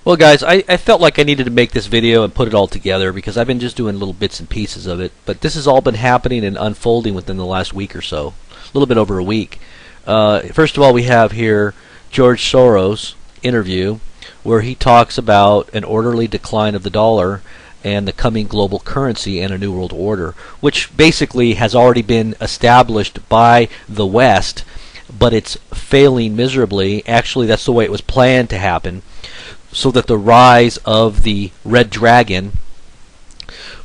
Well, guys, I felt like I needed to make this video and put it all together because I've been just doing little bits and pieces of it. But this has all been happening and unfolding within the last week or so, a little bit over a week. First of all, we have here George Soros' interview where he talks about an orderly decline of the dollar and the coming global currency and a new world order, which basically has already been established by the West, but it's failing miserably. Actually, that's the way it was planned to happen, so that the rise of the red dragon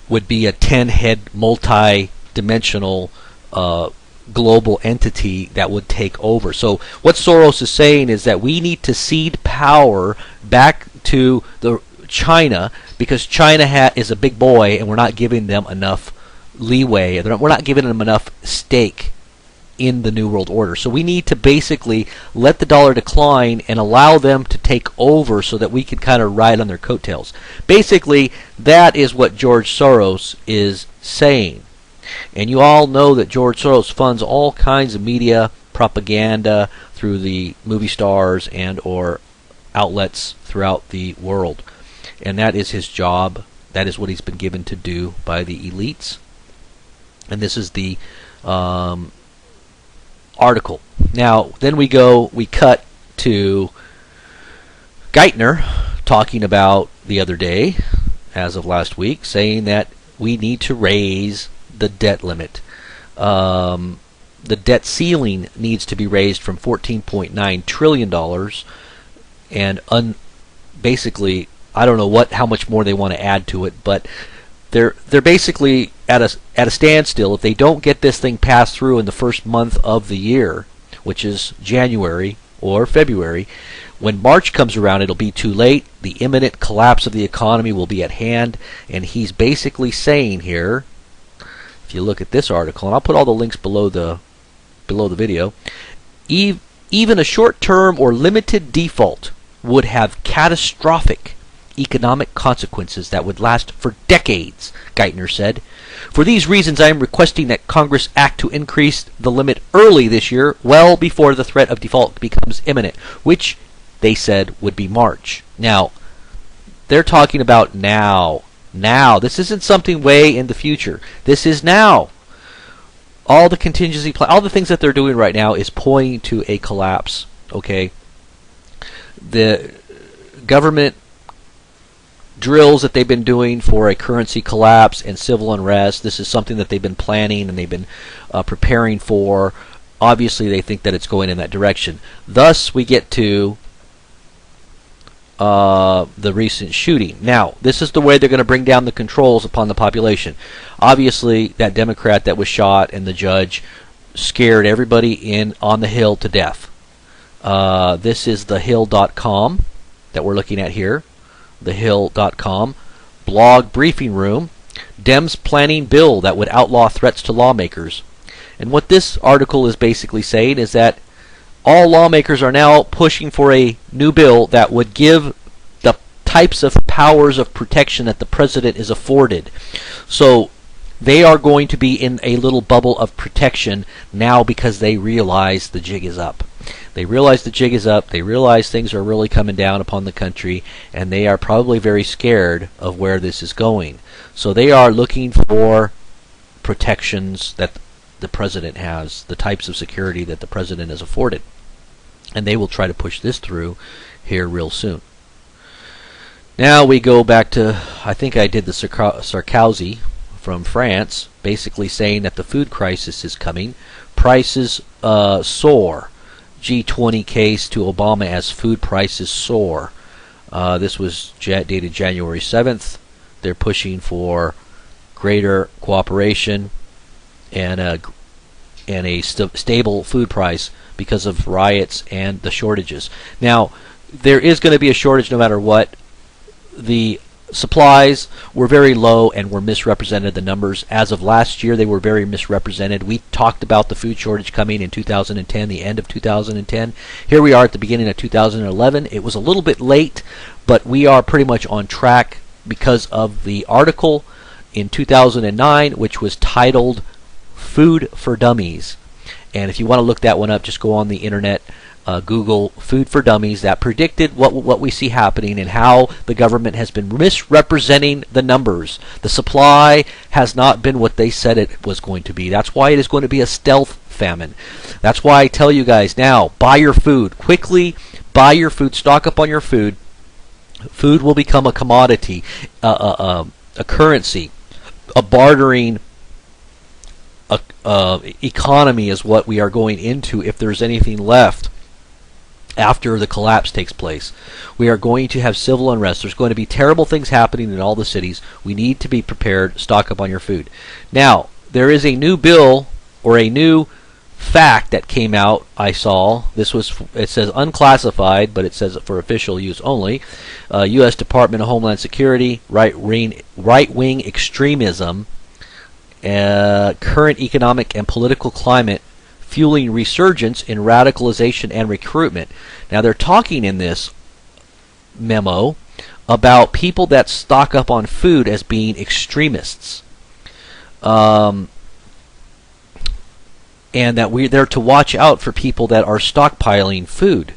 would be a 10-head multi-dimensional global entity that would take over. So what Soros is saying is that we need to cede power back to China, because China is a big boy and we're not giving them enough leeway. We're not giving them enough stake in the New World Order. So we need to basically let the dollar decline and allow them to take over so that we can kind of ride on their coattails. Basically, that is what George Soros is saying. And you all know that George Soros funds all kinds of media propaganda through the movie stars and or outlets throughout the world. And that is his job. That is what he's been given to do by the elites. And this is the article. Now, then we cut to Geithner talking about the other day, as of last week, saying that we need to raise the debt limit. The debt ceiling needs to be raised from $14.9 trillion, and basically, I don't know how much more they want to add to it, but they're basically at a standstill if they don't get this thing passed through in the first month of the year, which is January or February. When March comes around, it'll be too late. The imminent collapse of the economy will be at hand, and he's basically saying here, if you look at this article, and I'll put all the links below the video, even a short-term or limited default would have catastrophic economic consequences that would last for decades, Geithner said. For these reasons, I am requesting that Congress act to increase the limit early this year, well before the threat of default becomes imminent, which they said would be March. Now, they're talking about now. Now. This isn't something way in the future. This is now. All the contingency plan, all the things that they're doing right now is pointing to a collapse. Okay? The government drills that they've been doing for a currency collapse and civil unrest, this is something that they've been planning and they've been preparing for. Obviously, they think that it's going in that direction. Thus, we get to the recent shooting. Now, this is the way they're going to bring down the controls upon the population. Obviously, that Democrat that was shot and the judge scared everybody on the Hill to death. This is thehill.com that we're looking at here. Thehill.com. Blog briefing room. Dems planning bill that would outlaw threats to lawmakers. And what this article is basically saying is that all lawmakers are now pushing for a new bill that would give the types of powers of protection that the president is afforded. So they are going to be in a little bubble of protection now because they realize the jig is up. They realize the jig is up. They realize things are really coming down upon the country, and they are probably very scared of where this is going. So they are looking for protections that the president has, the types of security that the president is afforded. And they will try to push this through here real soon. Now we go back to, I think I did the Sarkozy from France, basically saying that the food crisis is coming. Prices soar. G20 case to Obama as food prices soar. This was dated January 7th. They're pushing for greater cooperation and a stable food price because of riots and the shortages. Now, there is going to be a shortage no matter what. The supplies were very low and were misrepresented, the numbers. As of last year, they were very misrepresented. We talked about the food shortage coming in 2010, the end of 2010. Here we are at the beginning of 2011. It was a little bit late, but we are pretty much on track because of the article in 2009, which was titled Food for Dummies. And if you want to look that one up, just go on the internet. Google Food for Dummies that predicted what we see happening and how the government has been misrepresenting the numbers. The supply has not been what they said it was going to be. That's why it is going to be a stealth famine. That's why I tell you guys now, buy your food. Quickly buy your food. Stock up on your food. Food will become a commodity, a currency, a bartering economy is what we are going into if there's anything left after the collapse takes place. We are going to have civil unrest. There's going to be terrible things happening in all the cities. We need to be prepared. Stock up on your food. Now, there is a new bill or a new fact that came out. I saw this was, it says unclassified, but it says for official use only. U.S. Department of Homeland Security, right-wing extremism, current economic and political climate fueling resurgence in radicalization and recruitment. Now they're talking in this memo about people that stock up on food as being extremists. And that they're to watch out for people that are stockpiling food.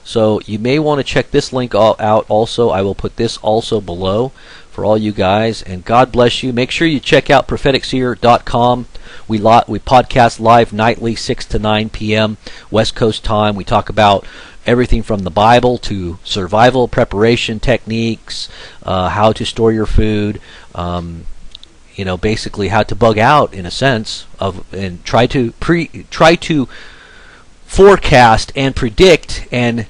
So you may want to check this link out also. I will put this also below for all you guys. And God bless you. Make sure you check out propheticseer.com. We podcast live nightly, 6 to 9 p.m. West Coast time. We talk about everything from the Bible to survival preparation techniques, how to store your food, basically how to bug out in a sense and try to forecast and predict and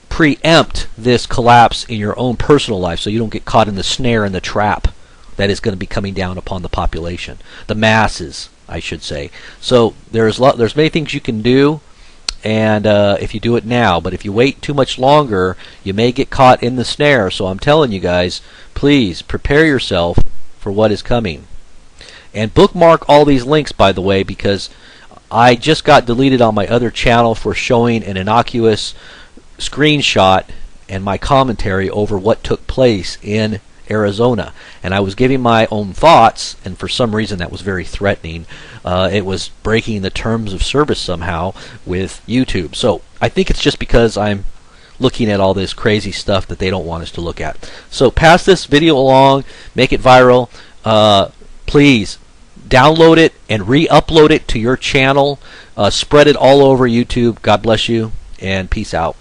preempt this collapse in your own personal life, so you don't get caught in the snare and the trap that is going to be coming down upon the population, the masses, I should say. So there's many things you can do, and if you do it now, but if you wait too much longer, you may get caught in the snare. So I'm telling you guys, please prepare yourself for what is coming. And bookmark all these links, by the way, because I just got deleted on my other channel for showing an innocuous screenshot and my commentary over what took place in Arizona. And I was giving my own thoughts, and for some reason that was very threatening. It was breaking the terms of service somehow with YouTube. So I think it's just because I'm looking at all this crazy stuff that they don't want us to look at. So pass this video along, make it viral. Please download it and re-upload it to your channel. Spread it all over YouTube. God bless you, and peace out.